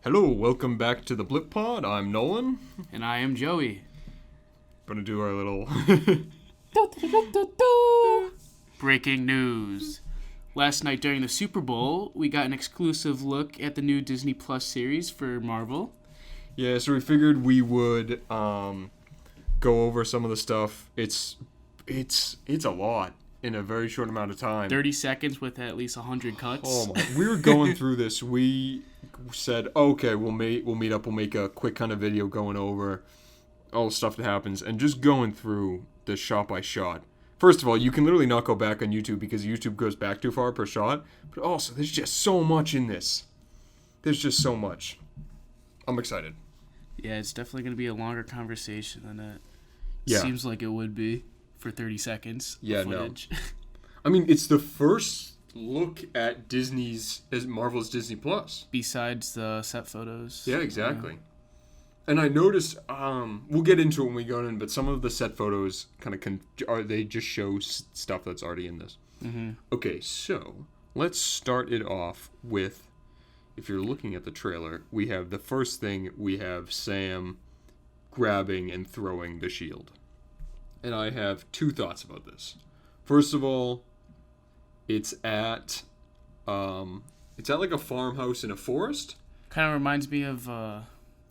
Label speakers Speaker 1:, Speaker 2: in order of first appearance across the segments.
Speaker 1: Hello, welcome back to the Blip Pod. I'm Nolan.
Speaker 2: And I am Joey.
Speaker 1: Gonna do our little...
Speaker 2: Breaking news. Last night during the Super Bowl, we got an exclusive look at the new Disney Plus series for Marvel.
Speaker 1: Yeah, so we figured we would go over some of the stuff. It's a lot in a very short amount of time.
Speaker 2: 30 seconds with at least 100 cuts.
Speaker 1: Oh my! We were going through this. We said, okay, we'll meet up. We'll make a quick kind of video going over all the stuff that happens and just going through the shot by shot. First of all, you can literally not go back on YouTube because YouTube goes back too far per shot. But also, there's just so much in this. There's just so much. I'm excited.
Speaker 2: Yeah, it's definitely going to be a longer conversation than it
Speaker 1: Yeah.
Speaker 2: seems like it would be for 30 seconds.
Speaker 1: Yeah,
Speaker 2: footage.
Speaker 1: no. I mean, it's the first look at Marvel's Disney Plus.
Speaker 2: Besides the set photos.
Speaker 1: Yeah, exactly. And I noticed, we'll get into it when we go in, but some of the set photos they just show stuff that's already in this.
Speaker 2: Mm-hmm.
Speaker 1: Okay, so let's start it off with, if you're looking at the trailer, we have the first thing, we have Sam grabbing and throwing the shield. And I have two thoughts about this. First of all, it's at like a farmhouse in a forest.
Speaker 2: Kind of reminds me of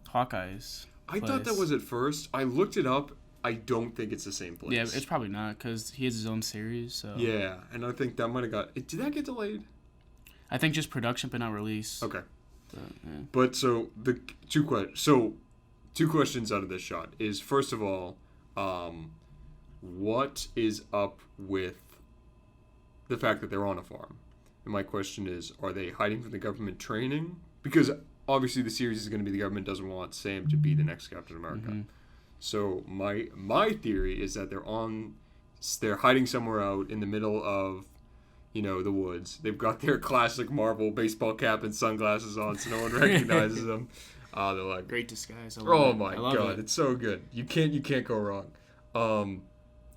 Speaker 2: Hawkeye's
Speaker 1: I
Speaker 2: place.
Speaker 1: thought that was at first. I looked it up. I don't think it's the same place.
Speaker 2: Yeah, it's probably not because he has his own series. So
Speaker 1: Yeah, and I think that might have got... Did that get delayed?
Speaker 2: I think just production, but not release.
Speaker 1: Okay.
Speaker 2: But, yeah.
Speaker 1: But so, two questions out of this shot is, first of all, what is up with the fact that they're on a farm? And my question is, are they hiding from the government training? Because obviously the series is going to be the government doesn't want Sam to be the next Captain America.
Speaker 2: Mm-hmm.
Speaker 1: So my theory is that they're hiding somewhere out in the middle of, the woods. They've got their classic Marvel baseball cap and sunglasses on, so no one recognizes them. They're like,
Speaker 2: Great disguise.
Speaker 1: oh my
Speaker 2: I love
Speaker 1: god,
Speaker 2: it.
Speaker 1: it's so good. You can't go wrong.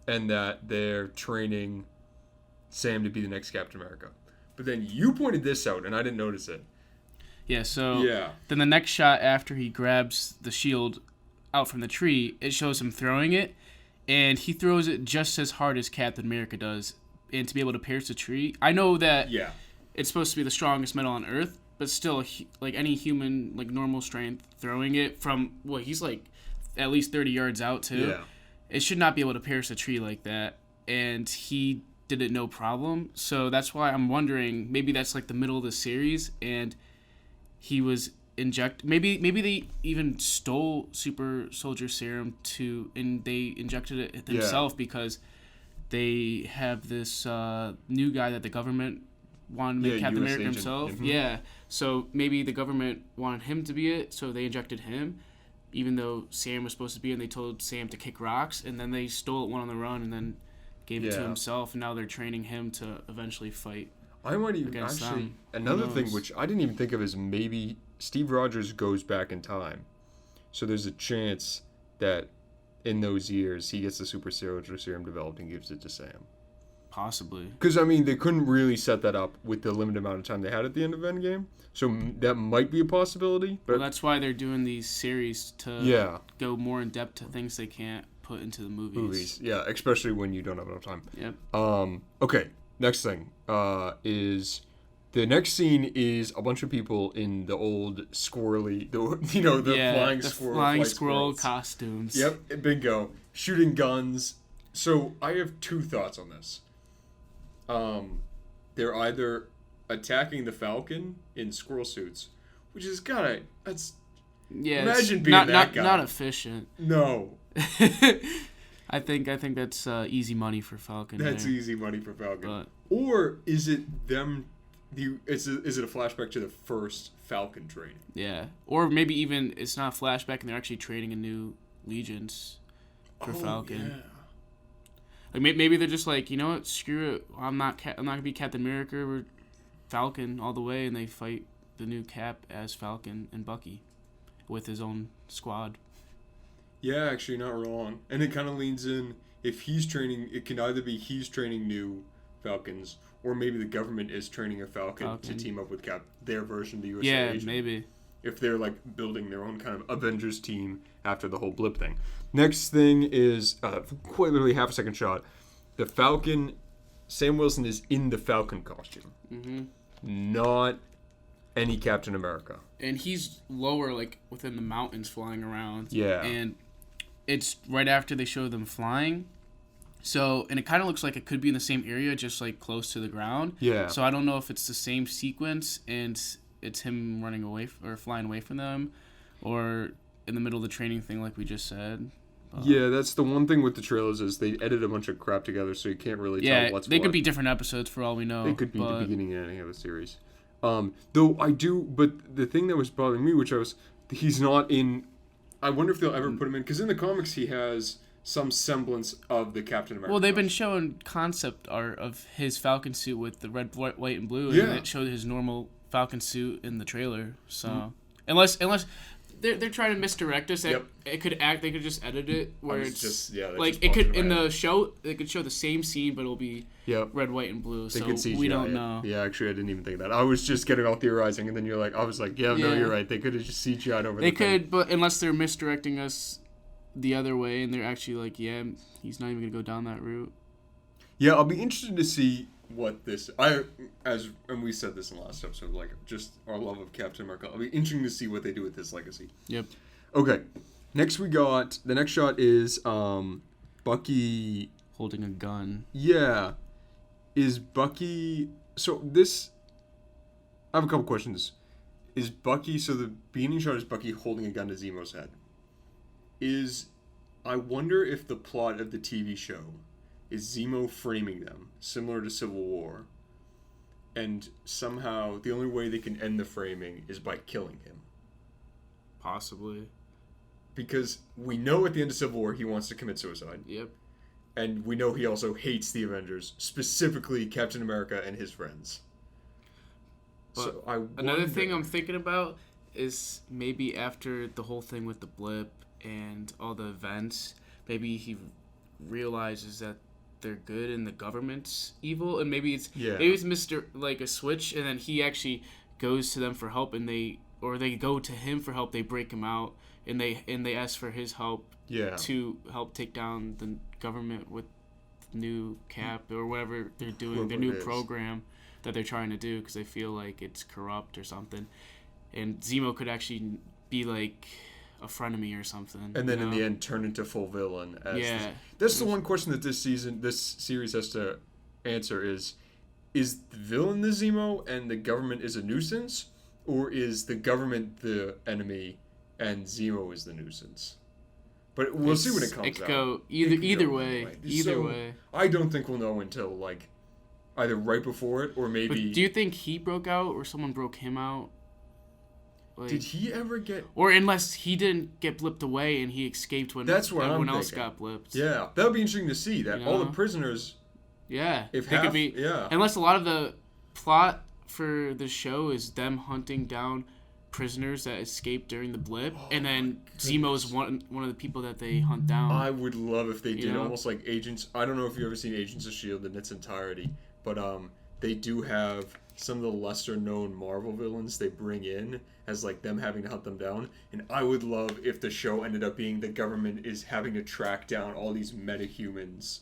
Speaker 1: And that they're training Sam to be the next Captain America. But then you pointed this out, and I didn't notice it.
Speaker 2: Yeah, so
Speaker 1: Yeah.
Speaker 2: then the next shot after he grabs the shield out from the tree, it shows him throwing it, and he throws it just as hard as Captain America does. And to be able to pierce the tree, I know that
Speaker 1: Yeah.
Speaker 2: it's supposed to be the strongest metal on Earth, but still, like any human, like normal strength, throwing it from, he's like at least 30 yards out too.
Speaker 1: Yeah.
Speaker 2: It should not be able to pierce a tree like that, and he did it no problem. So that's why I'm wondering, maybe that's like the middle of the series, and he was maybe they even stole Super Soldier Serum and they injected it themselves because they have this new guy that the government wanted to make Captain
Speaker 1: US
Speaker 2: America
Speaker 1: agent.
Speaker 2: himself.
Speaker 1: Mm-hmm.
Speaker 2: Yeah, so maybe the government wanted him to be it, so they injected him, even though Sam was supposed to be, and they told Sam to kick rocks, and then they stole it, went on the run, and then gave it to himself, and now they're training him to eventually fight.
Speaker 1: I might even
Speaker 2: against
Speaker 1: actually
Speaker 2: them.
Speaker 1: another
Speaker 2: Who
Speaker 1: thing
Speaker 2: knows?
Speaker 1: which I didn't even think of is maybe Steve Rogers goes back in time, so there's a chance that in those years he gets the Super Soldier Serum developed and gives it to Sam.
Speaker 2: Possibly.
Speaker 1: Because I mean they couldn't really set that up with the limited amount of time they had at the end of Endgame, so that might be a possibility. But
Speaker 2: Well, that's why they're doing these series to go more in depth to things they can't put into the movies.
Speaker 1: yeah, especially when you don't have enough time.
Speaker 2: Yep.
Speaker 1: Okay, next thing is the next scene is a bunch of people in the old squirrely, flying
Speaker 2: the
Speaker 1: squirrel,
Speaker 2: flying
Speaker 1: flight
Speaker 2: squirrel
Speaker 1: squirrels.
Speaker 2: costumes.
Speaker 1: Yep, bingo. Shooting guns. So I have two thoughts on this. They're either attacking the Falcon in squirrel suits, which is that's
Speaker 2: Yeah.
Speaker 1: Imagine
Speaker 2: it's
Speaker 1: being
Speaker 2: not,
Speaker 1: that
Speaker 2: not,
Speaker 1: guy.
Speaker 2: Not efficient.
Speaker 1: no.
Speaker 2: I think that's easy money for Falcon.
Speaker 1: That's
Speaker 2: there.
Speaker 1: easy money for Falcon.
Speaker 2: But
Speaker 1: Or is it them? Is it a flashback to the first Falcon training?
Speaker 2: yeah, or maybe even it's not a flashback and they're actually training a new legions for Falcon.
Speaker 1: Yeah.
Speaker 2: Like maybe they're just like, you know what, screw it. I'm not gonna be Captain America. We're Falcon all the way, and they fight the new Cap as Falcon and Bucky with his own squad.
Speaker 1: Yeah, actually, not wrong. And it kind of leans in. If he's training, it can either be he's training new Falcons, or maybe the government is training a Falcon to team up with their version of the USA agent.
Speaker 2: Maybe.
Speaker 1: if they're like building their own kind of Avengers team after the whole blip thing. Next thing is quite literally half a second shot. The Falcon, Sam Wilson is in the Falcon costume, not any Captain America.
Speaker 2: And he's lower, like within the mountains, flying around.
Speaker 1: Yeah.
Speaker 2: And it's right after they show them flying. So, and it kind of looks like it could be in the same area, just like close to the ground.
Speaker 1: Yeah.
Speaker 2: So I don't know if it's the same sequence and it's him running away or flying away from them, or in the middle of the training thing, like we just said.
Speaker 1: Yeah, that's the one thing with the trailers is they edit a bunch of crap together, so you can't really tell what's
Speaker 2: they
Speaker 1: what.
Speaker 2: could be different episodes for all we know.
Speaker 1: They could be the beginning and ending of a series. Though I do, but the thing that was bothering me, he's not in. I wonder if they'll ever put him in, because in the comics he has some semblance of the Captain America.
Speaker 2: Well, they've been showing concept art of his Falcon suit with the red, white, and blue,
Speaker 1: Yeah.
Speaker 2: and it showed his normal Falcon suit in the trailer. So unless they're trying to misdirect us,
Speaker 1: Yep.
Speaker 2: it could act. They could just edit it where
Speaker 1: was
Speaker 2: it's
Speaker 1: just- yeah, that
Speaker 2: like
Speaker 1: just
Speaker 2: it
Speaker 1: popped
Speaker 2: could
Speaker 1: into
Speaker 2: in
Speaker 1: my
Speaker 2: the show. They could show the same scene, but it'll be
Speaker 1: Yep.
Speaker 2: red, white, and blue.
Speaker 1: They
Speaker 2: So
Speaker 1: could CGI
Speaker 2: we don't
Speaker 1: it.
Speaker 2: know.
Speaker 1: Yeah, actually, I didn't even think of that. I was just getting all theorizing, and then I was like, no,
Speaker 2: Yeah.
Speaker 1: you're right. They could have just CGI'd over
Speaker 2: They
Speaker 1: the thing.
Speaker 2: could, but unless they're misdirecting us the other way, and they're actually like, yeah, he's not even gonna go down that route.
Speaker 1: Yeah, I'll be interested to see what this. And we said this in the last episode, like just our love of Captain America. I'll be interesting to see what they do with his legacy.
Speaker 2: Yep.
Speaker 1: Okay, next the next shot is Bucky.
Speaker 2: Holding a gun.
Speaker 1: Yeah, is Bucky? So this, I have a couple questions. Is Bucky? So the beginning shot is Bucky holding a gun to Zemo's head. I wonder if the plot of the TV show is Zemo framing them, similar to Civil War, and somehow the only way they can end the framing is by killing him.
Speaker 2: Possibly.
Speaker 1: Because we know at the end of Civil War he wants to commit suicide.
Speaker 2: Yep.
Speaker 1: And we know he also hates the Avengers, specifically Captain America and his friends.
Speaker 2: But
Speaker 1: so
Speaker 2: another thing I'm thinking about is maybe after the whole thing with the blip and all the events, maybe he realizes that they're good and the government's evil, and maybe it's Mr. like a switch, and then he actually goes to them for help, and they go to him for help. They break him out, and they ask for his help to help take down the government with new Cap or whatever they're doing, their new program that they're trying to do, because they feel like it's corrupt or something. And Zemo could actually be like a frenemy or something.
Speaker 1: And then in the end turn into full villain. That's the one question that this series has to answer is the villain the Zemo and the government is a nuisance? Or is the government the enemy and Zemo is the nuisance? But we'll see when it comes out.
Speaker 2: It could go either way. Either way.
Speaker 1: I don't think we'll know until like either right before it or maybe...
Speaker 2: But do you think he broke out or someone broke him out? Like,
Speaker 1: did he ever get...
Speaker 2: Or unless he didn't get blipped away and he escaped when everyone else got blipped.
Speaker 1: Yeah, that would be interesting to see. That all the prisoners...
Speaker 2: Yeah.
Speaker 1: If
Speaker 2: they
Speaker 1: half,
Speaker 2: could be...
Speaker 1: Yeah.
Speaker 2: Unless a lot of the plot for the show is them hunting down prisoners that escaped during the blip, and then Zemo is one of the people that they hunt down.
Speaker 1: I would love if they did almost like Agents... I don't know if you've ever seen Agents of S.H.I.E.L.D. in its entirety, but they do have some of the lesser-known Marvel villains they bring in as like them having to hunt them down, and I would love if the show ended up being the government is having to track down all these metahumans.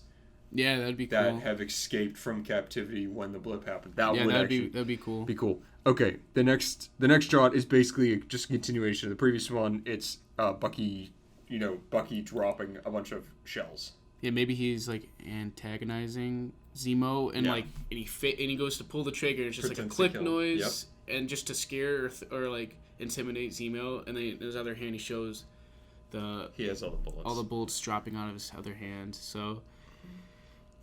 Speaker 2: Yeah, that'd be
Speaker 1: that
Speaker 2: cool.
Speaker 1: have escaped from captivity when the blip happened.
Speaker 2: That'd be cool.
Speaker 1: Be cool. Okay, the next shot is basically just a continuation of the previous one. It's Bucky dropping a bunch of shells.
Speaker 2: Yeah, maybe he's like antagonizing Zemo, and he goes to pull the trigger, and it's just
Speaker 1: Pretends
Speaker 2: like a click noise, and just to scare or like intimidate Zemo, and then in his other hand he shows
Speaker 1: he has all the bullets
Speaker 2: dropping out of his other hand. So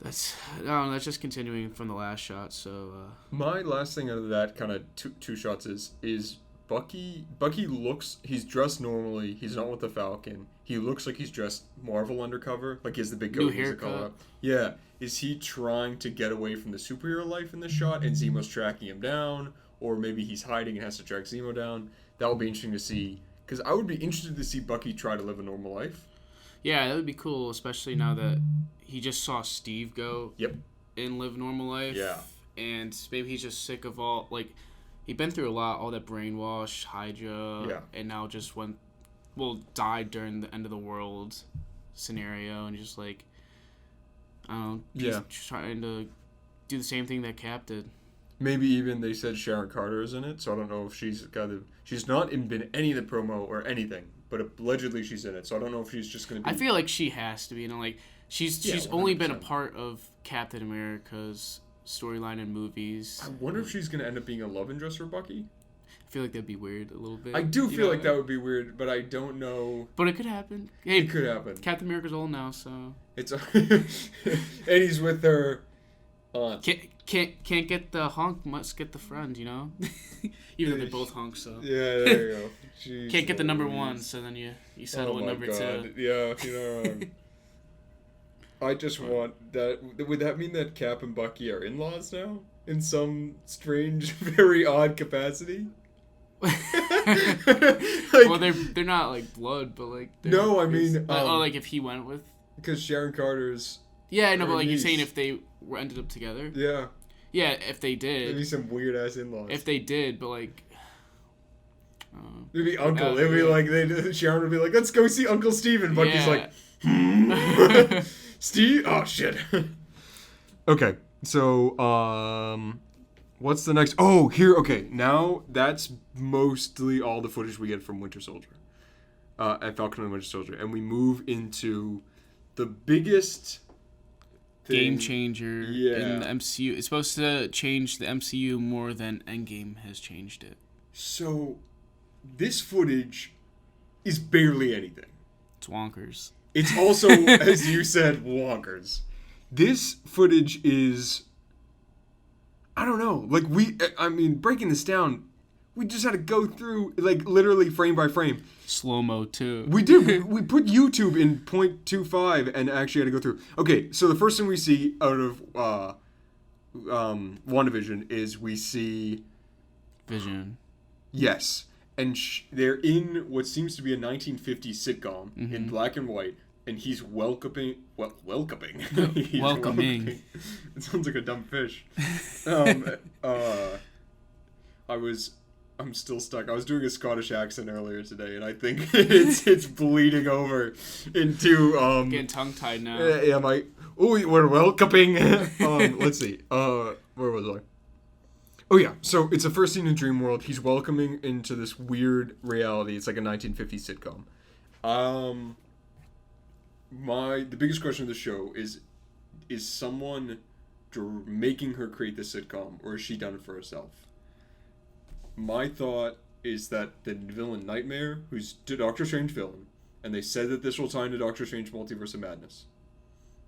Speaker 2: that's just continuing from the last shot. So
Speaker 1: my last thing out of that kind of two shots is Bucky looks, he's dressed normally. He's not with the Falcon. He looks like he's dressed Marvel undercover, like he has the big coat.
Speaker 2: New haircut.
Speaker 1: Yeah. Is he trying to get away from the superhero life in this shot, and Zemo's tracking him down, or maybe he's hiding and has to track Zemo down? That will be interesting to see, because I would be interested to see Bucky try to live a normal life.
Speaker 2: Yeah, that would be cool, especially now that he just saw Steve go.
Speaker 1: Yep.
Speaker 2: And live normal life.
Speaker 1: Yeah.
Speaker 2: And maybe he's just sick of all, like, He been through a lot, all that brainwash, Hydra,
Speaker 1: Yeah.
Speaker 2: and now just died during the end of the world scenario, and just like, I don't know, he's trying to do the same thing that Cap did.
Speaker 1: Maybe even they said Sharon Carter is in it, so I don't know if she's not been any of the promo or anything, but allegedly she's in it, so I don't know if she's just going to be...
Speaker 2: I feel like she has to be, like, she's only been a
Speaker 1: 100%.
Speaker 2: part of Captain America's storyline in movies.
Speaker 1: I wonder if she's going to end up being a love interest for Bucky?
Speaker 2: I feel like that'd be weird a little bit.
Speaker 1: I do feel like that would be weird, but I don't know.
Speaker 2: But it could happen. Hey,
Speaker 1: It could happen.
Speaker 2: Captain America's old now, so
Speaker 1: It's and he's with her aunt.
Speaker 2: can't get the hunk, must get the friend, Even though they're both hunks, so
Speaker 1: Yeah, there you go. Jeez,
Speaker 2: can't get the number
Speaker 1: Louise.
Speaker 2: one, so then you settle with number two.
Speaker 1: Yeah, I just want that. Would that mean that Cap and Bucky are in-laws now? In some strange, very odd capacity?
Speaker 2: Well, they're not like blood, but like
Speaker 1: No, I mean,
Speaker 2: like if he went with
Speaker 1: because Sharon Carter's
Speaker 2: I know,
Speaker 1: her
Speaker 2: but like you're
Speaker 1: niece.
Speaker 2: saying if they ended up together,
Speaker 1: yeah,
Speaker 2: if they
Speaker 1: maybe
Speaker 2: did,
Speaker 1: some weird ass in-laws.
Speaker 2: if they did, but like
Speaker 1: It'd be Uncle. It'd be like Sharon would be like, "Let's go see Uncle Steve," and Bucky's like, "Steve? Oh shit." Okay, so what's the next? Oh, here. Okay, now that's mostly all the footage we get from Winter Soldier, and Falcon and Winter Soldier, and we move into the biggest
Speaker 2: game changer
Speaker 1: Yeah.
Speaker 2: in the MCU. It's supposed to change the MCU more than Endgame has changed it.
Speaker 1: So, this footage is barely anything.
Speaker 2: It's wonkers.
Speaker 1: It's also, as you said, wonkers. This footage is, I don't know, like breaking this down, we just had to go through, like, literally frame by frame.
Speaker 2: Slow-mo, too.
Speaker 1: We did. We put YouTube in 0.25 and actually had to go through. Okay, so the first thing we see out of WandaVision is we see...
Speaker 2: Vision.
Speaker 1: Yes. And they're in what seems to be a 1950s sitcom in black and white, and he's welcoming. He's
Speaker 2: Welcoming.
Speaker 1: It sounds like a dumb fish. I'm still stuck. I was doing a Scottish accent earlier today, and I think it's bleeding over into
Speaker 2: Getting tongue-tied now.
Speaker 1: Yeah, we're welcoming. Let's see. Where was I? Oh yeah, so it's the first scene in Dream World. He's welcoming into this weird reality. It's like a 1950s sitcom. The biggest question of the show is someone making her create the sitcom, or has she done it for herself? My thought is that the villain Nightmare, who's the Doctor Strange villain, and they said that this will tie into Doctor Strange Multiverse of Madness.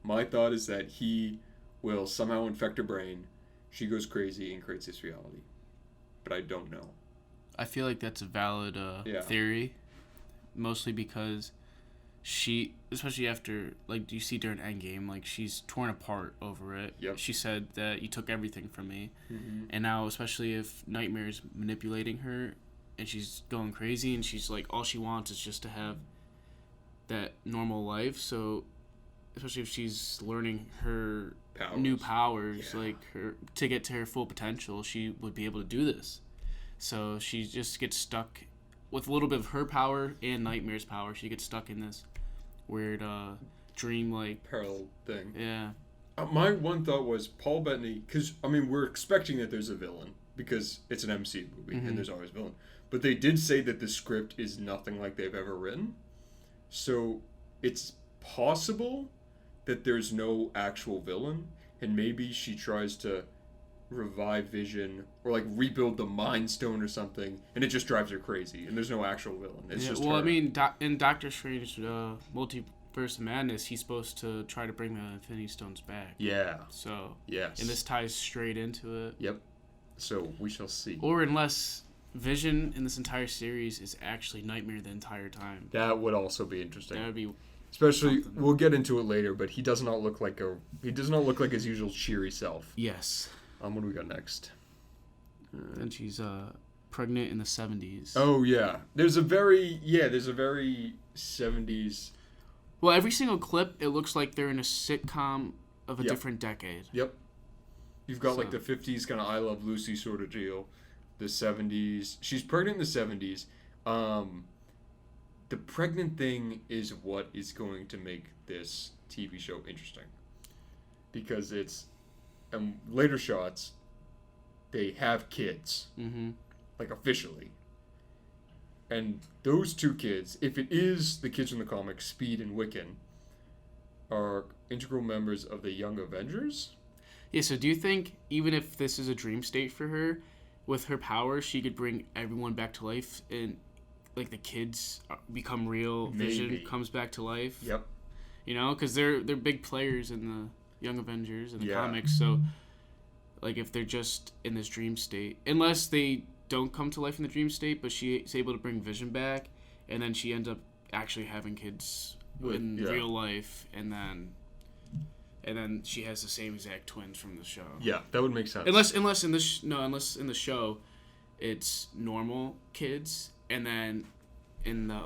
Speaker 1: My thought is that he will somehow infect her brain. She goes crazy and creates this reality. But I don't know.
Speaker 2: I feel like that's a valid theory. Mostly because she, especially after, like, you see during Endgame, like, she's torn apart over it.
Speaker 1: Yep.
Speaker 2: She said that you took everything from me.
Speaker 1: Mm-hmm.
Speaker 2: And now, especially if Nightmare's manipulating her and she's going crazy and she's like, all she wants is just to have that normal life. So, especially if she's learning her new powers, like her to get to her full potential, she would be able to do this. So she just gets stuck with a little bit of her power and Nightmare's power. She gets stuck in this weird dream-like
Speaker 1: parallel thing.
Speaker 2: Yeah.
Speaker 1: My one thought was Paul Bettany, because we're expecting that there's a villain because it's an MCU movie and there's always a villain. But they did say that the script is nothing like they've ever written, so it's possible that there's no actual villain, and maybe she tries to revive Vision or like rebuild the Mind Stone or something, and it just drives her crazy, and there's no actual villain. It's just her.
Speaker 2: In Doctor Strange Multiverse of Madness, he's supposed to try to bring the Infinity Stones back.
Speaker 1: Yeah.
Speaker 2: So
Speaker 1: yes,
Speaker 2: and this ties straight into it.
Speaker 1: Yep. So we shall see.
Speaker 2: Or unless Vision in this entire series is actually Nightmare the entire time.
Speaker 1: That would also be interesting.
Speaker 2: That would be.
Speaker 1: Especially, we'll get into it later, but he does not look like his usual cheery self.
Speaker 2: Yes.
Speaker 1: What do we got next?
Speaker 2: And she's pregnant in the 70s.
Speaker 1: Oh yeah, there's a very 70s.
Speaker 2: Well, every single clip, it looks like they're in a sitcom of a different decade.
Speaker 1: Yep. You've got like the 50s kind of I Love Lucy sort of deal. the 70s. She's pregnant in the 70s. The pregnant thing is what is going to make this TV show interesting. Because it's later shots, they have kids.
Speaker 2: Mm-hmm.
Speaker 1: Like officially. And those two kids, if it is the kids from the comics, Speed and Wiccan, are integral members of the Young Avengers.
Speaker 2: Yeah, so do you think even if this is a dream state for her, with her power, she could bring everyone back to life and like the kids become real,
Speaker 1: Maybe.
Speaker 2: Vision comes back to life?
Speaker 1: Yep.
Speaker 2: You know, because they're big players in the Young Avengers and the
Speaker 1: Yeah.
Speaker 2: comics, so like if they're just in this dream state, unless they don't come to life in the dream state, but she's able to bring Vision back, and then she ends up actually having kids in real life, and then she has the same exact twins from the show.
Speaker 1: Yeah, that would make sense.
Speaker 2: Unless in the show, it's normal kids, and then in the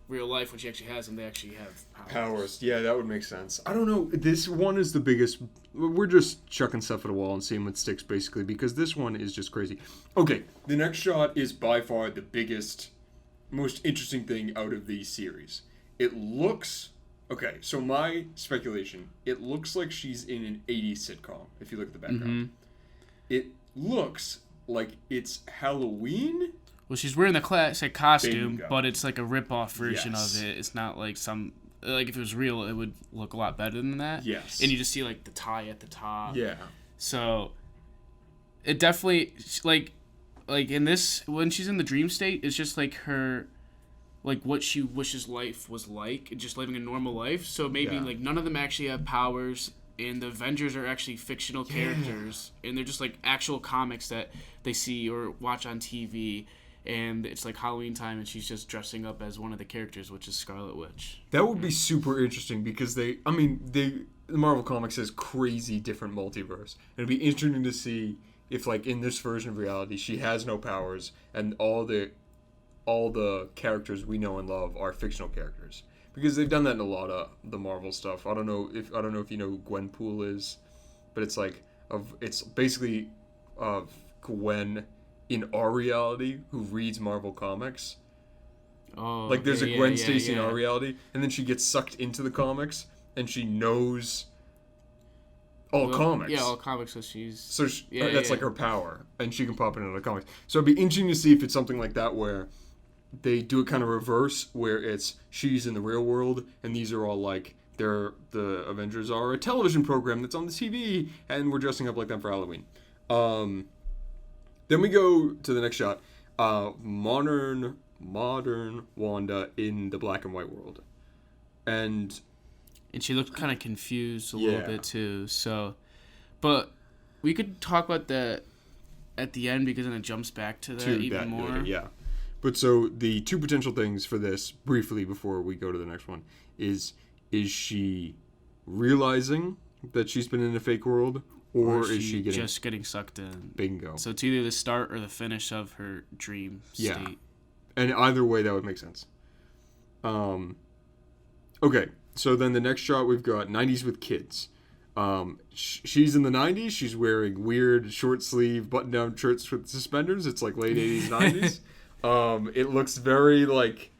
Speaker 2: real life when she actually has them, they actually have
Speaker 1: powers. Yeah, that would make sense. I don't know. This one is the biggest. We're just chucking stuff at a wall and seeing what sticks, basically, because this one is just crazy. Okay, the next shot is by far the biggest, most interesting thing out of the series. It looks... Okay, so my speculation, it looks like she's in an 80s sitcom, if you look at the background.
Speaker 2: Mm-hmm.
Speaker 1: It looks like it's Halloween.
Speaker 2: Well, she's wearing the classic costume,
Speaker 1: Bingo.
Speaker 2: but it's like a rip-off version
Speaker 1: Yes.
Speaker 2: of it. It's not like some... Like, if it was real, it would look a lot better than that.
Speaker 1: Yes.
Speaker 2: And you just see, like, the tie at the top.
Speaker 1: Yeah.
Speaker 2: So, it definitely... Like in this... When she's in the dream state, it's just, like, her... Like, what she wishes life was like. Just living a normal life. So, maybe,
Speaker 1: Yeah.
Speaker 2: like, none of them actually have powers. And the Avengers are actually fictional characters. And they're just, like, actual comics that they see or watch on TV. And it's like Halloween time, and she's just dressing up as one of the characters, which is Scarlet Witch.
Speaker 1: That would be super interesting because the Marvel Comics has crazy different multiverse. It'd be interesting to see if, like, in this version of reality, she has no powers and all the characters we know and love are fictional characters. Because they've done that in a lot of the Marvel stuff. I don't know if you know who Gwenpool is, but it's like it's basically Gwen in our reality who reads Marvel Comics.
Speaker 2: Oh,
Speaker 1: Like, there's
Speaker 2: okay,
Speaker 1: a Gwen
Speaker 2: yeah,
Speaker 1: Stacy in
Speaker 2: yeah.
Speaker 1: our reality, and then she gets sucked into the comics, and she knows all comics.
Speaker 2: Yeah, all comics. So she's...
Speaker 1: So that's
Speaker 2: yeah.
Speaker 1: like her power, and she can pop into the comics. So it'd be interesting to see if it's something like that where they do it kind of reverse, where it's she's in the real world, and these are all like the Avengers are a television program that's on the TV, and we're dressing up like them for Halloween. Then we go to the next shot. Modern Wanda in the black and white world. And
Speaker 2: she looked kind of confused a little
Speaker 1: Yeah.
Speaker 2: bit, too. So... But we could talk about that at the end, because then it jumps back to that even more.
Speaker 1: later, yeah. But so the two potential things for this, briefly before we go to the next one, is she realizing that she's been in a fake world, or is she getting
Speaker 2: just getting sucked in?
Speaker 1: bingo?
Speaker 2: So it's either the start or the finish of her dream state.
Speaker 1: Yeah. And either way, that would make sense. Okay, so then the next shot we've got 90s with kids. She's in the 90s. She's wearing weird short sleeve button down shirts with suspenders. It's like late 80s, 90s. It looks very like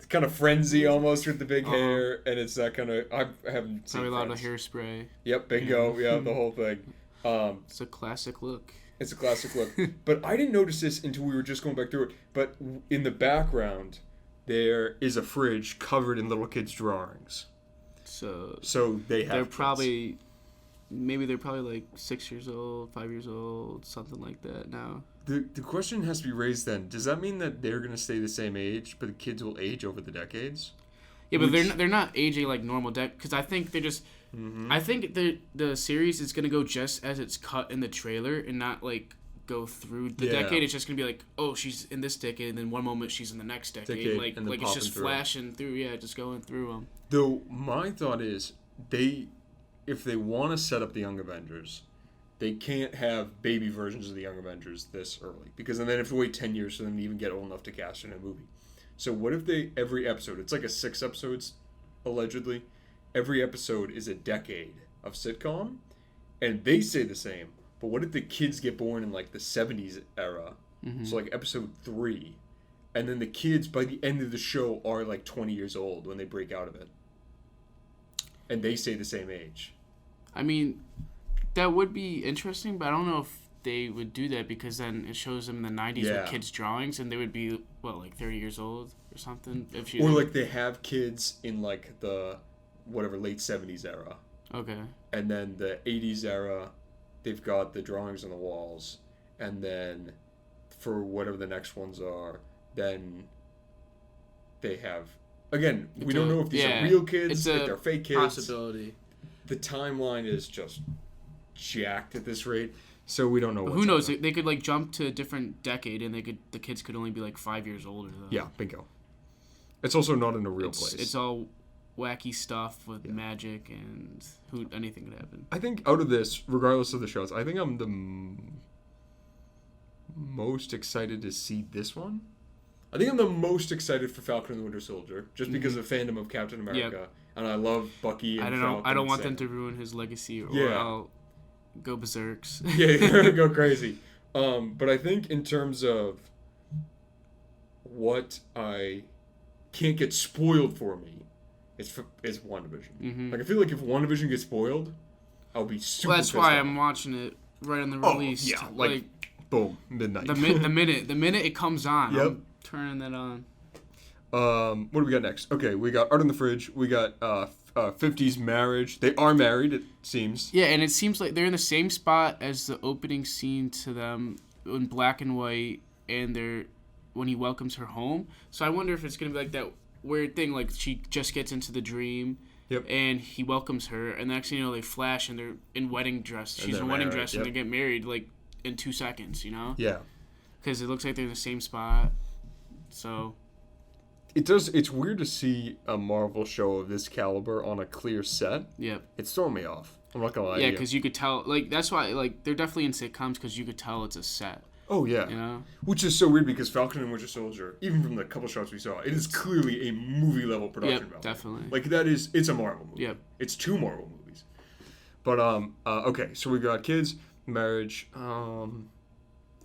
Speaker 1: kind of frenzy almost with the big hair, and it's that kind of I haven't seen
Speaker 2: Probably a lot of
Speaker 1: Friends.
Speaker 2: hairspray.
Speaker 1: Yep, bingo. Yeah, the whole thing.
Speaker 2: It's a classic look.
Speaker 1: It's a classic look. But I didn't notice this until we were just going back through it. But in the background, there is a fridge covered in little kids' drawings. So they have
Speaker 2: they're
Speaker 1: kids.
Speaker 2: probably like 6 years old, 5 years old, something like that now.
Speaker 1: The question has to be raised then. Does that mean that they're going to stay the same age, but the kids will age over the decades?
Speaker 2: Yeah, but they're not aging like normal because I think they're just... Mm-hmm. I think the series is going to go just as it's cut in the trailer and not like go through the decade. It's just going to be like, oh, she's in this decade, and then one moment she's in the next decade. Like it's just flashing through, just going through them.
Speaker 1: Though my thought is if they want to set up the Young Avengers, they can't have baby versions of the Young Avengers this early, because then they have to wait 10 years for them to even get old enough to cast in a movie. So what if every episode, it's like a 6 episodes, allegedly, every episode is a decade of sitcom, and they say the same, but what if the kids get born in like the 70s era? So like episode 3, and then the kids by the end of the show are like 20 years old when they break out of it, and they stay the same age.
Speaker 2: I mean, that would be interesting, but I don't know if they would do that, because then it shows them in the 90s with kids' drawings, and they would be, what, like 30 years old or something?
Speaker 1: Or like they have kids in like the whatever late 70s era.
Speaker 2: Okay.
Speaker 1: And then the 80s era, they've got the drawings on the walls, and then for whatever the next ones are, then they have, again, we don't know if these are real kids, if they're fake kids.
Speaker 2: Possibility.
Speaker 1: The timeline is just jacked at this rate, so we don't know.
Speaker 2: Who knows? They could like jump to a different decade, and the kids could only be like 5 years older. Though.
Speaker 1: Yeah, bingo. It's also not in a real place.
Speaker 2: It's all wacky stuff with magic, and anything could happen.
Speaker 1: I think out of this, regardless of the shows, I think I'm the most excited to see this one. I think I'm the most excited for Falcon and the Winter Soldier, just because of fandom of Captain America, and I love Bucky and Falcon.
Speaker 2: I don't want them to ruin his legacy, or I'll go berserks.
Speaker 1: Yeah, go crazy. But I think in terms of what I can't get spoiled for me, it's WandaVision. Like I feel like if WandaVision gets spoiled, I'll be super.
Speaker 2: Well, that's why I'm watching it right on the release.
Speaker 1: Oh, yeah, like boom, midnight.
Speaker 2: The minute it comes on, I'm turning that on.
Speaker 1: What do we got next? Okay, we got Art in the Fridge. We got 50s Marriage. They are married, it seems.
Speaker 2: Yeah, and it seems like they're in the same spot as the opening scene to them in black and white, and when he welcomes her home. So I wonder if it's gonna be like that weird thing, like she just gets into the dream.
Speaker 1: Yep.
Speaker 2: And he welcomes her, and the next thing you know, they flash, and they're in wedding dress. She's in wedding dress, and they get married like in 2 seconds. You know?
Speaker 1: Yeah.
Speaker 2: Because it looks like they're in the same spot. So.
Speaker 1: It does. It's weird to see a Marvel show of this caliber on a clear set.
Speaker 2: Yep.
Speaker 1: It's throwing me off. I'm not gonna lie.
Speaker 2: Yeah, because you could tell. Like that's why. Like they're definitely in sitcoms because you could tell it's a set.
Speaker 1: Oh yeah.
Speaker 2: You know.
Speaker 1: Which is so weird because Falcon and Winter Soldier, even from the couple shots we saw, it is clearly a movie level production value.
Speaker 2: Definitely.
Speaker 1: Like it's a Marvel movie.
Speaker 2: Yep.
Speaker 1: It's 2 Marvel movies. But okay, so we got kids, marriage.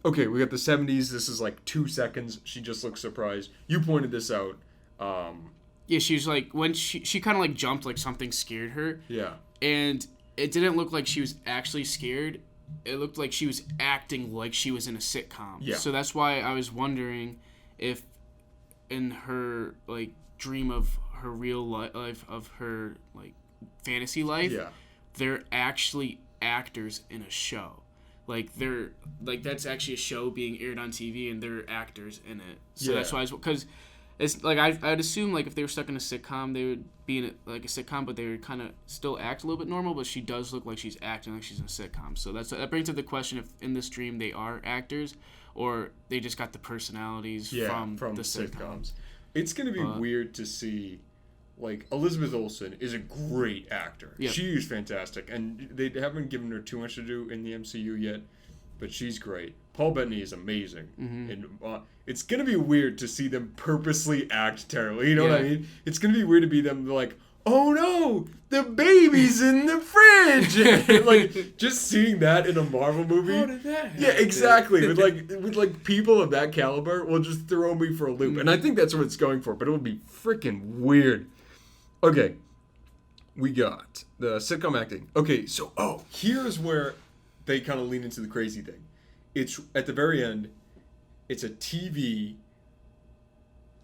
Speaker 1: Okay, we got the 70s. This is like 2 seconds. She just looks surprised. You pointed this out.
Speaker 2: Yeah, she was like when she kind of like jumped like something scared her.
Speaker 1: Yeah.
Speaker 2: And it didn't look like she was actually scared. It looked like she was acting like she was in a sitcom.
Speaker 1: Yeah.
Speaker 2: So that's why I was wondering if in her like dream of her real life of her like fantasy life, they're actually actors in a show. Like they're like that's actually a show being aired on TV and they're actors in it. So that's why because it's like I'd assume like if they were stuck in a sitcom they would be in like a sitcom, but they would kind of still act a little bit normal. But she does look like she's acting like she's in a sitcom. So that brings up the question if in this dream they are actors or they just got the personalities from the sitcoms.
Speaker 1: It's gonna be weird to see. Like, Elizabeth Olsen is a great actor. Yep. She is fantastic. And they haven't given her too much to do in the MCU yet, but she's great. Paul Bettany is amazing. And it's going to be weird to see them purposely act terribly. You know what I mean? It's going to be weird to be them like, oh no, the baby's in the fridge. Like, just seeing that in a Marvel movie.
Speaker 2: How did that happen?
Speaker 1: Yeah, exactly. with people of that caliber will just throw me for a loop. And I think that's what it's going for, but it would be freaking weird. Okay, we got the sitcom acting. Okay, so, here's where they kind of lean into the crazy thing. It's, at the very end, it's a TV,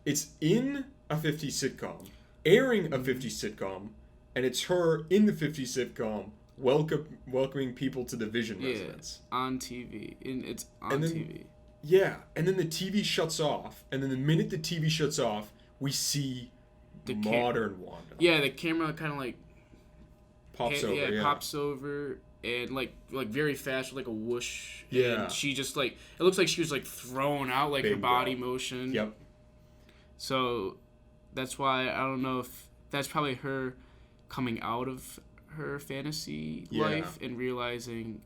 Speaker 1: it's in a 50s sitcom, airing a 50s sitcom, and it's her in the 50s sitcom welcoming people to the Vision residence.
Speaker 2: On TV. It's on TV.
Speaker 1: Yeah, and then the TV shuts off, and then the minute the TV shuts off, we see the modern Wanda.
Speaker 2: Yeah, the camera kind of like
Speaker 1: pops over. Yeah,
Speaker 2: pops over and like very fast with like a whoosh.
Speaker 1: Yeah,
Speaker 2: and she just like it looks like she was like thrown out like her body motion.
Speaker 1: Yep.
Speaker 2: So that's why I don't know if that's probably her coming out of her fantasy life and realizing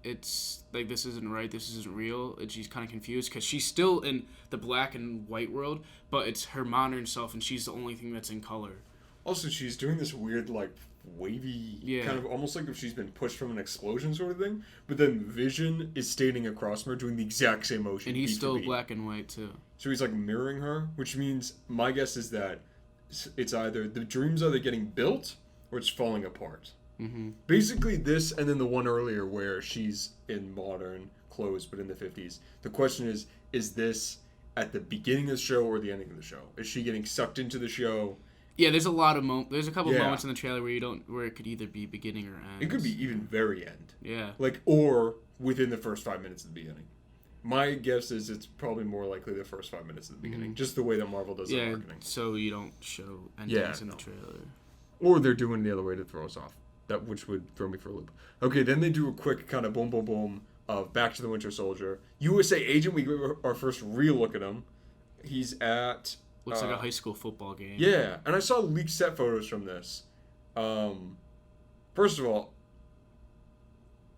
Speaker 2: it's like this isn't right, this isn't real, and she's kind of confused because she's still in the black and white world, but it's her modern self and she's the only thing that's in color.
Speaker 1: Also, she's doing this weird like wavy, kind of almost like if she's been pushed from an explosion sort of thing. But then Vision is standing across from her doing the exact same motion.
Speaker 2: And he's still black and white too.
Speaker 1: So he's like mirroring her, which means my guess is that it's either the dream's either getting built or it's falling apart.
Speaker 2: Mm-hmm.
Speaker 1: Basically this, and then the one earlier where she's in modern clothes but in the 50s. The question is this at the beginning of the show or the ending of the show? Is she getting sucked into the show?
Speaker 2: Yeah, there's a lot of there's a couple moments in the trailer where it could either be beginning or end.
Speaker 1: It could be even very end.
Speaker 2: Yeah.
Speaker 1: Like, or within the first 5 minutes of the beginning. My guess is it's probably more likely the first 5 minutes of the beginning, just the way that Marvel does their marketing.
Speaker 2: So you don't show endings in the trailer.
Speaker 1: Or they're doing it the other way to throw us off, which would throw me for a loop. Okay, then they do a quick kind of boom, boom, boom of Back to the Winter Soldier. USA Agent, we get our first real look at him. He's at...
Speaker 2: Looks like a high school football game.
Speaker 1: Yeah, and I saw leaked set photos from this. First of all,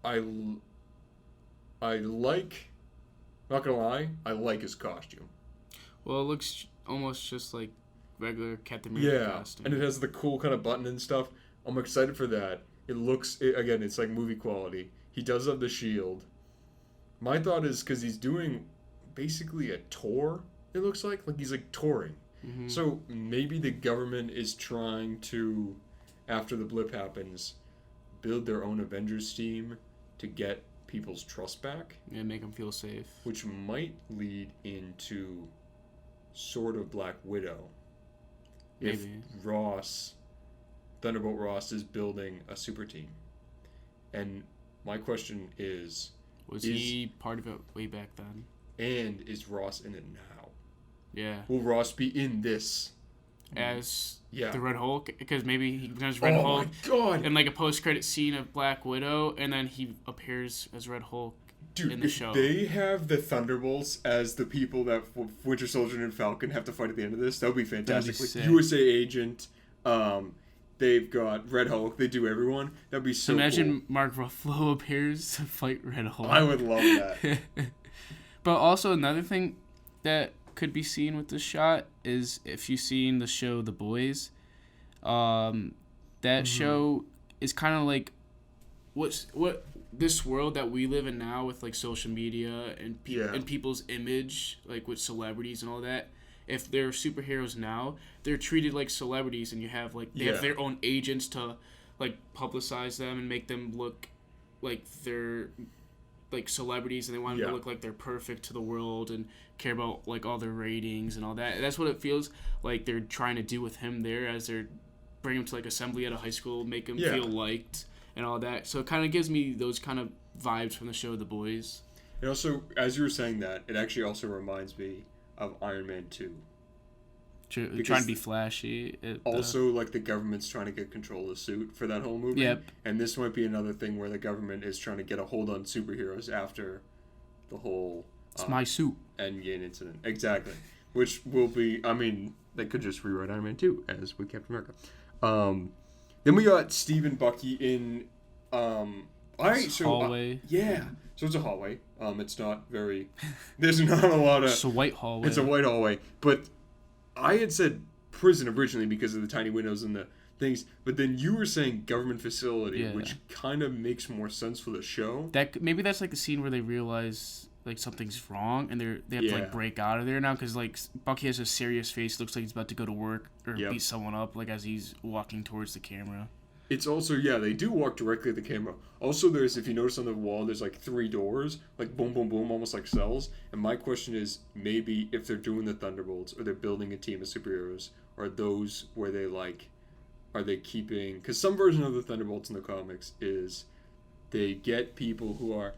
Speaker 1: I like... Not gonna lie, I like his costume.
Speaker 2: Well, it looks almost just like regular Captain America costume.
Speaker 1: And it has the cool kind of button and stuff. I'm excited for that. Again, it's like movie quality. He does have the shield. My thought is because he's doing basically a tour, it looks like he's like touring.
Speaker 2: Mm-hmm.
Speaker 1: So maybe the government is trying to, after the blip happens, build their own Avengers team to get people's trust back.
Speaker 2: Yeah, make them feel safe.
Speaker 1: Which might lead into sort of Black Widow.
Speaker 2: Maybe.
Speaker 1: If Thunderbolt Ross is building a super team. And my question is...
Speaker 2: Was he part of it way back then?
Speaker 1: And is Ross in it now?
Speaker 2: Yeah.
Speaker 1: Will Ross be in this?
Speaker 2: As the Red Hulk? Because maybe he becomes Red Hulk.
Speaker 1: Oh my god!
Speaker 2: In like a post-credit scene of Black Widow, and then he appears as Red Hulk in the show.
Speaker 1: They have the Thunderbolts as the people that Winter Soldier and Falcon have to fight at the end of this. That would be fantastic.
Speaker 2: That'd be
Speaker 1: like USA Agent, they've got Red Hulk. They do everyone. That'd be so
Speaker 2: Imagine
Speaker 1: cool.
Speaker 2: Mark Ruffalo appears to fight Red Hulk.
Speaker 1: I would love that.
Speaker 2: But also another thing that could be seen with this shot is if you've seen the show The Boys, that show is kind of like what this world that we live in now with like social media and and people's image, like with celebrities and all that. If they're superheroes now, they're treated like celebrities, and you have like they have their own agents to like publicize them and make them look like they're like celebrities, and they want them to look like they're perfect to the world and care about like all their ratings and all that. That's what it feels like they're trying to do with him there, as they're bringing him to like assembly at a high school, make him feel liked and all that. So it kind of gives me those kind of vibes from the show The Boys.
Speaker 1: And also, as you were saying that, it actually also reminds me of Iron Man 2.
Speaker 2: Trying to be flashy.
Speaker 1: Also, like, the government's trying to get control of the suit for that whole movie.
Speaker 2: Yep.
Speaker 1: And this might be another thing where the government is trying to get a hold on superheroes after the whole...
Speaker 2: It's my suit.
Speaker 1: Endgame incident. Exactly. Which will be... I mean, they could just rewrite Iron Man 2 as with Captain America. Then we got Steve and Bucky in...
Speaker 2: hallway.
Speaker 1: So it's a hallway. It's not very... There's not a lot of...
Speaker 2: It's a white hallway.
Speaker 1: It's a white hallway. But I had said prison originally because of the tiny windows and the things. But then you were saying government facility, which kind of makes more sense for the show.
Speaker 2: Maybe that's like the scene where they realize like something's wrong and they have to like break out of there now, because like Bucky has a serious face. Looks like he's about to go to work or beat someone up, like as he's walking towards the camera.
Speaker 1: It's also, they do walk directly at the camera. Also, if you notice on the wall, there's like 3 doors, like boom, boom, boom, almost like cells. And my question is, maybe if they're doing the Thunderbolts or they're building a team of superheroes, are those where they are they keeping, because some version of the Thunderbolts in the comics is they get people who are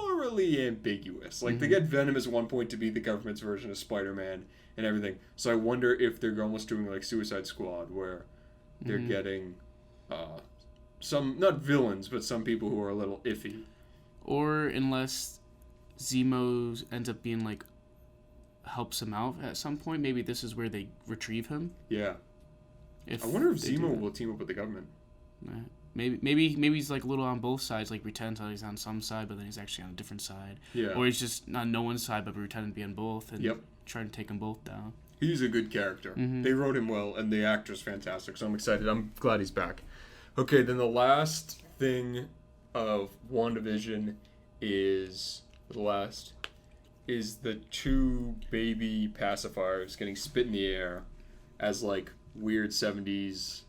Speaker 1: morally ambiguous. Like, they get Venom at one point to be the government's version of Spider-Man and everything. So I wonder if they're almost doing like Suicide Squad, where they're getting... some, not villains, but some people who are a little iffy.
Speaker 2: Or unless Zemo ends up being like, helps him out at some point, maybe this is where they retrieve him.
Speaker 1: Yeah. I wonder if Zemo will team up with the government.
Speaker 2: Maybe he's like a little on both sides, like pretends that he's on some side, but then he's actually on a different side. Yeah. Or he's just on no one's side, but pretending to be on both and trying to take them both down.
Speaker 1: He's a good character. They wrote him well, and the actor's fantastic, so I'm excited. I'm glad he's back. Okay, then the last thing of WandaVision is the two baby pacifiers getting spit in the air as like weird 70s,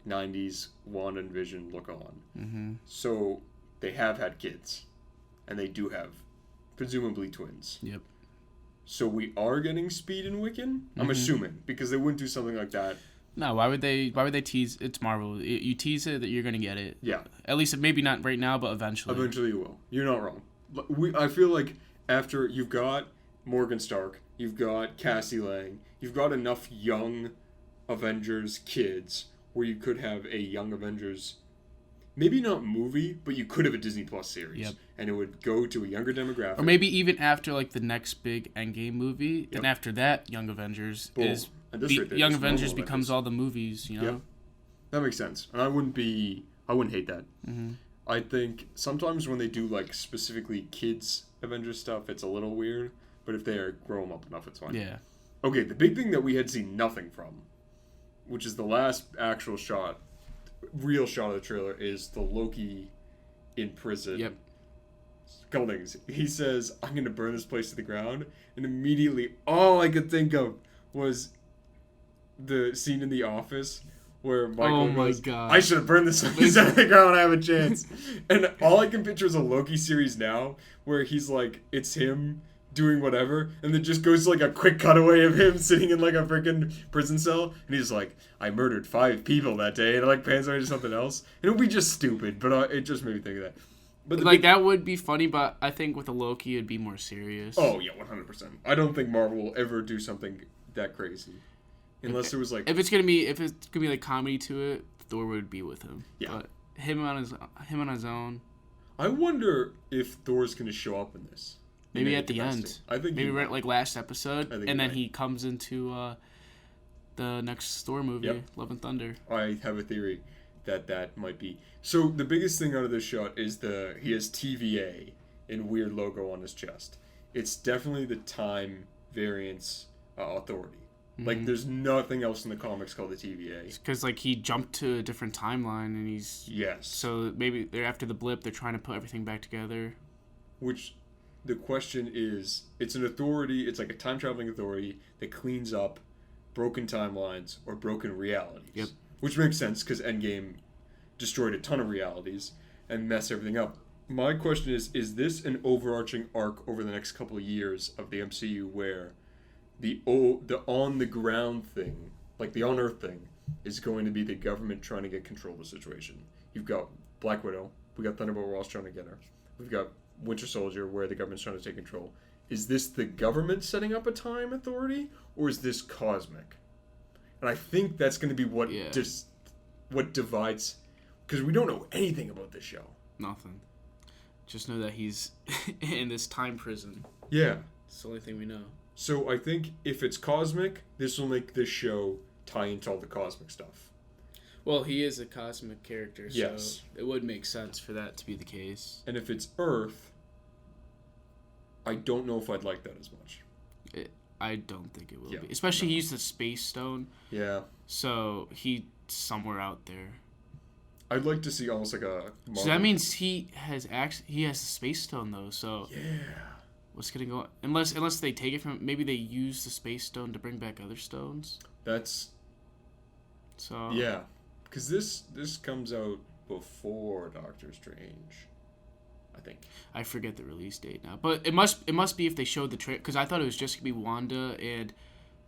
Speaker 1: 90s Wanda and Vision look on.
Speaker 2: Mm-hmm.
Speaker 1: So they have had kids, and they do have presumably twins.
Speaker 2: Yep.
Speaker 1: So we are getting Speed and Wiccan? I'm assuming, because they wouldn't do something like that.
Speaker 2: No, why would they tease? It's Marvel. You tease it that you're gonna get it.
Speaker 1: Yeah.
Speaker 2: At least maybe not right now, but eventually.
Speaker 1: Eventually you will. You're not wrong. I feel like after you've got Morgan Stark, you've got Cassie Lang, you've got enough young Avengers kids where you could have a Young Avengers, maybe not movie, but you could have a Disney Plus series.
Speaker 2: Yep.
Speaker 1: And it would go to a younger demographic.
Speaker 2: Or maybe even after like the next big Endgame movie, then after that, Young Avengers is Young Avengers becomes all the movies, you know.
Speaker 1: Yep. That makes sense, and I wouldn't hate that.
Speaker 2: Mm-hmm.
Speaker 1: I think sometimes when they do like specifically kids Avengers stuff, it's a little weird. But if they grow them up enough, it's fine.
Speaker 2: Yeah.
Speaker 1: Okay, the big thing that we had seen nothing from, which is the last actual real shot of the trailer, is the Loki in prison.
Speaker 2: Yep.
Speaker 1: A couple things. He says, "I'm gonna burn this place to the ground," and immediately all I could think of was the scene in The Office where Michael goes,
Speaker 2: God.
Speaker 1: "I should have burned this place to the ground when I have a chance." And all I can picture is a Loki series now where he's like, it's him doing whatever, and then just goes to like a quick cutaway of him sitting in like a freaking prison cell, and he's like, "I murdered 5 people that day," and it like pans away to something else. And it would be just stupid, but it just made me think of that. But
Speaker 2: like that would be funny, but I think with a Loki it'd be more serious.
Speaker 1: Oh yeah, 100%. I don't think Marvel will ever do something that crazy, unless it was like
Speaker 2: if it's gonna be like comedy to it, Thor would be with him.
Speaker 1: Yeah.
Speaker 2: But him on his own.
Speaker 1: I wonder if Thor's gonna show up in this.
Speaker 2: Maybe at the end.
Speaker 1: I think
Speaker 2: maybe right like last episode,
Speaker 1: and
Speaker 2: then he comes into the next Thor movie,
Speaker 1: Yep.
Speaker 2: Love and Thunder.
Speaker 1: I have a theory that might be. So the biggest thing out of this shot is he has TVA in weird logo on his chest. It's definitely the Time Variance Authority.
Speaker 2: Mm-hmm.
Speaker 1: Like there's nothing else in the comics called the TVA.
Speaker 2: Because like he jumped to a different timeline and he's
Speaker 1: Yes.
Speaker 2: so maybe they're after the blip. They're trying to put everything back together.
Speaker 1: Which the question is, it's an authority. It's like a time traveling authority that cleans up broken timelines or broken realities.
Speaker 2: Yep.
Speaker 1: Which makes sense because Endgame destroyed a ton of realities and messed everything up. My question is this an overarching arc over the next couple of years of the MCU where the on the ground thing, like the on Earth thing, is going to be the government trying to get control of the situation? You've got Black Widow, we got Thunderbolt Ross trying to get her, we've got Winter Soldier where the government's trying to take control. Is this the government setting up a time authority, or is this cosmic? And I think that's going to be what what divides, because we don't know anything about this show.
Speaker 2: Nothing. Just know that he's in this time prison.
Speaker 1: Yeah.
Speaker 2: It's the only thing we know.
Speaker 1: So I think if it's cosmic, this will make this show tie into all the cosmic stuff.
Speaker 2: Well, he is a cosmic character, so
Speaker 1: Yes.
Speaker 2: it would make sense for that to be the case.
Speaker 1: And if it's Earth, I don't know if I'd like that as much.
Speaker 2: I don't think it will be. Especially he used the Space Stone.
Speaker 1: Yeah.
Speaker 2: So he's somewhere out there.
Speaker 1: I'd like to see almost like a Marvel.
Speaker 2: So that means he has the Space Stone though. So
Speaker 1: yeah.
Speaker 2: What's gonna go unless they take it from maybe they use the Space Stone to bring back other stones.
Speaker 1: That's
Speaker 2: so
Speaker 1: yeah, because this comes out before Doctor Strange, I think.
Speaker 2: I forget the release date now, but it must be if they showed the trailer, because I thought it was just gonna be Wanda and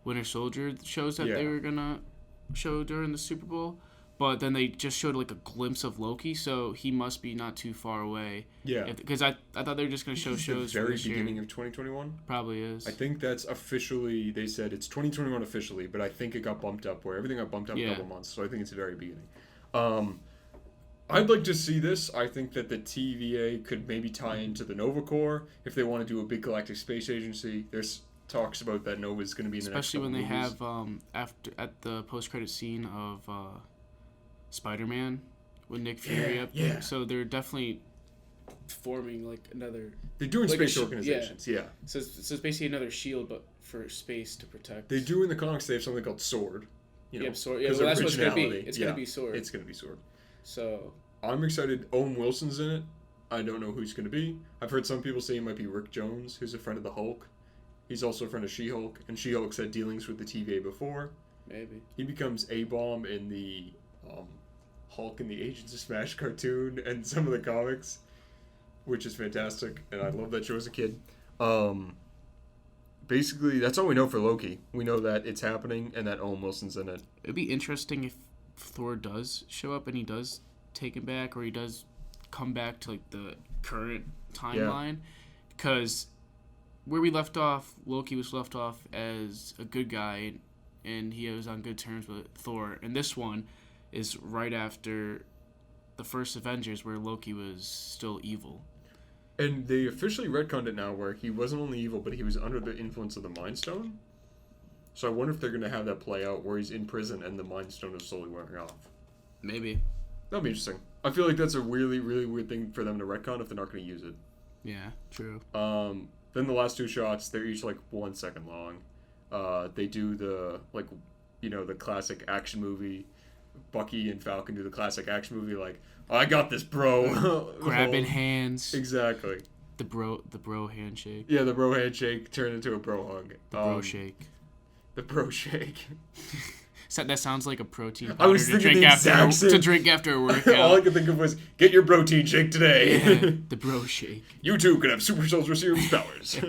Speaker 2: Winter Soldier shows that they were gonna show during the Super Bowl. But then they just showed like a glimpse of Loki, so he must be not too far away.
Speaker 1: Yeah.
Speaker 2: Because I thought they were just going to show shows
Speaker 1: the very
Speaker 2: for this
Speaker 1: beginning
Speaker 2: year.
Speaker 1: of 2021?
Speaker 2: Probably is.
Speaker 1: I think that's officially, they said it's 2021 officially, but I think it got bumped up where everything got bumped up a couple months, so I think it's the very beginning. I'd like to see this. I think that the TVA could maybe tie into the Nova Corps if they want to do a big galactic space agency. There's talks about that Nova is going to be in the next couple
Speaker 2: Especially when they
Speaker 1: movies.
Speaker 2: have at the post-credit scene of Spider-Man with Nick Fury up there. So they're definitely forming like another...
Speaker 1: They're doing
Speaker 2: like
Speaker 1: space organizations, yeah.
Speaker 2: So it's basically another shield, but for space to protect.
Speaker 1: They do in the comics, they have something called SWORD. You know,
Speaker 2: SWORD. Yeah, well, that's what it's going to be. It's going to be SWORD.
Speaker 1: It's going to be SWORD.
Speaker 2: So
Speaker 1: I'm excited. Owen Wilson's in it. I don't know who he's going to be. I've heard some people say he might be Rick Jones, who's a friend of the Hulk. He's also a friend of She-Hulk, and She-Hulk's had dealings with the TVA before.
Speaker 2: maybe.
Speaker 1: He becomes A-Bomb in the Hulk and the Agents of Smash cartoon and some of the comics, which is fantastic, and I love that show as a kid. Basically, that's all we know for Loki. We know that it's happening and that Owen Wilson's in it.
Speaker 2: It'd be interesting if Thor does show up and he does take him back, or he does come back to like the current timeline, because where we left off, Loki was left off as a good guy, and he was on good terms with Thor. And this one is right after the first Avengers, where Loki was still evil.
Speaker 1: And they officially retconned it now, where he wasn't only evil, but he was under the influence of the Mind Stone. So I wonder if they're going to have that play out, where he's in prison and the Mind Stone is slowly wearing off.
Speaker 2: Maybe.
Speaker 1: That'll be interesting. I feel like that's a really, really weird thing for them to retcon if they're not going to use it.
Speaker 2: Yeah, true.
Speaker 1: Then the last two shots, they're each like 1 second long. They do the, like, you know, the classic action movie. Bucky and Falcon do the classic action movie, like, I got this, bro.
Speaker 2: Grabbing hands.
Speaker 1: Exactly.
Speaker 2: The bro handshake.
Speaker 1: Yeah, the bro handshake turned into a bro hug.
Speaker 2: The bro shake.
Speaker 1: The bro shake.
Speaker 2: So that sounds like a protein
Speaker 1: I was
Speaker 2: powder
Speaker 1: thinking
Speaker 2: to drink after a workout.
Speaker 1: All I could think of was, get your protein shake today.
Speaker 2: Yeah, the bro shake.
Speaker 1: You too could have super soldier serum powers.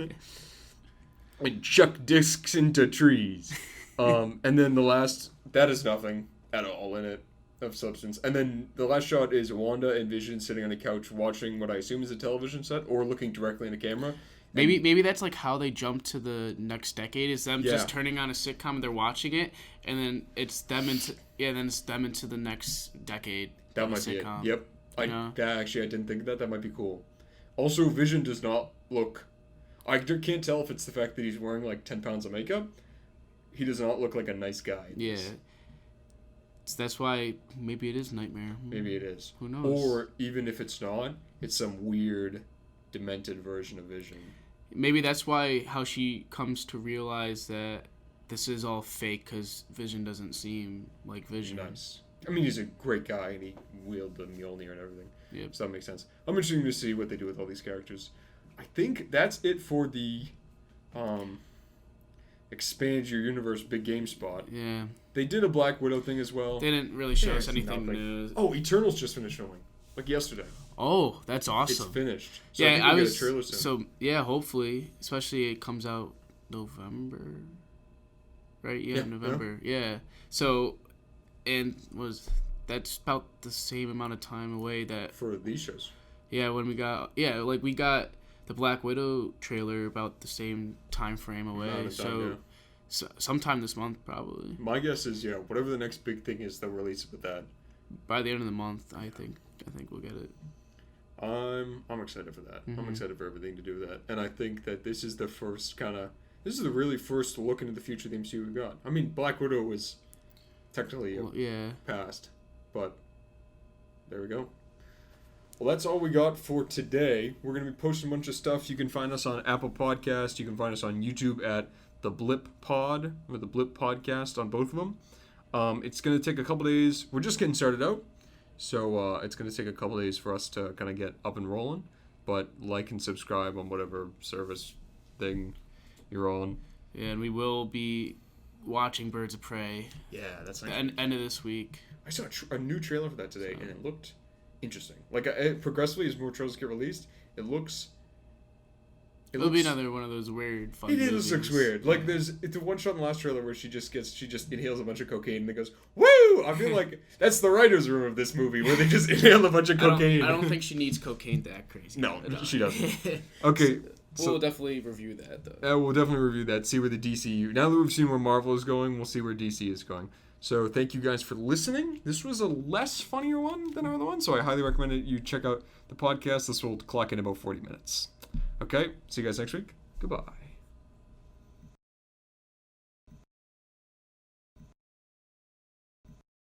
Speaker 1: And chuck discs into trees. And then the last, that is nothing at all in it of substance. And then the last shot is Wanda and Vision sitting on a couch watching what I assume is a television set, or looking directly in the camera.
Speaker 2: Maybe that's like how they jump to the next decade, is them
Speaker 1: Yeah.
Speaker 2: just turning on a sitcom and they're watching it, and then it's them into the next decade.
Speaker 1: That
Speaker 2: of a
Speaker 1: might be it.
Speaker 2: sitcom.
Speaker 1: Yep. I didn't think of that. That might be cool. Also, Vision does not look... I can't tell if it's the fact that he's wearing like 10 pounds of makeup. He does not look like a nice guy.
Speaker 2: Yeah. So that's why maybe it is Nightmare.
Speaker 1: Maybe it is.
Speaker 2: Who knows?
Speaker 1: Or even if it's not, it's some weird, demented version of Vision.
Speaker 2: Maybe that's why how she comes to realize that this is all fake, because Vision doesn't seem like Vision.
Speaker 1: Nice. I mean, he's a great guy, and he wielded the Mjolnir and everything.
Speaker 2: Yep.
Speaker 1: So that makes sense. I'm interested to see what they do with all these characters. I think that's it for the expand your universe big game spot.
Speaker 2: Yeah.
Speaker 1: They did a Black Widow thing as well.
Speaker 2: They didn't really show us
Speaker 1: it's
Speaker 2: anything
Speaker 1: nothing.
Speaker 2: new.
Speaker 1: Oh, Eternals just finished filming. Like yesterday.
Speaker 2: Oh, that's awesome.
Speaker 1: It's finished. So
Speaker 2: Yeah,
Speaker 1: I think we'll get a trailer soon.
Speaker 2: So yeah, hopefully, especially it comes out November, right? Yeah,
Speaker 1: Yeah,
Speaker 2: November. Yeah. So, and that's about the same amount of time away that
Speaker 1: For these shows.
Speaker 2: when we got we got the Black Widow trailer about the same time frame away.
Speaker 1: Amount of time,
Speaker 2: So sometime this month probably.
Speaker 1: My guess is, whatever the next big thing is, they'll release it with that.
Speaker 2: By the end of the month, I think we'll get it.
Speaker 1: I'm excited for that. I'm
Speaker 2: Mhm.
Speaker 1: excited for everything to do with that. And I think that this is the really first look into the future of the MCU we've got. I mean, Black Widow was technically past, but there we go. Well, that's all we got for today. We're going to be posting a bunch of stuff. You can find us on Apple Podcast. You can find us on YouTube at The Blip Pod, or The Blip Podcast on both of them. It's going to take a couple days. We're just getting started out. So it's going to take a couple days for us to kind of get up and rolling. But like and subscribe on whatever service thing you're on.
Speaker 2: Yeah, and we will be watching Birds of Prey.
Speaker 1: Yeah, that's
Speaker 2: The end of this week.
Speaker 1: I saw a new trailer for that today, and it looked interesting. Like, progressively, as more trailers get released,
Speaker 2: It'll be another one of those weird fun
Speaker 1: It
Speaker 2: movies.
Speaker 1: looks weird. Like, it's the one shot in the last trailer where she just inhales a bunch of cocaine and it goes, woo! I feel like that's the writer's room of this movie, where they just inhale a bunch of cocaine.
Speaker 2: I don't think she needs cocaine that crazy.
Speaker 1: No, she doesn't. Okay.
Speaker 2: We'll definitely review that, though.
Speaker 1: We'll definitely review that, see where the DCU... Now that we've seen where Marvel is going, we'll see where DC is going. So thank you guys for listening. This was a less funnier one than our other one, so I highly recommend it. You check out the podcast. This will clock in about 40 minutes. Okay, see you guys next week. Goodbye.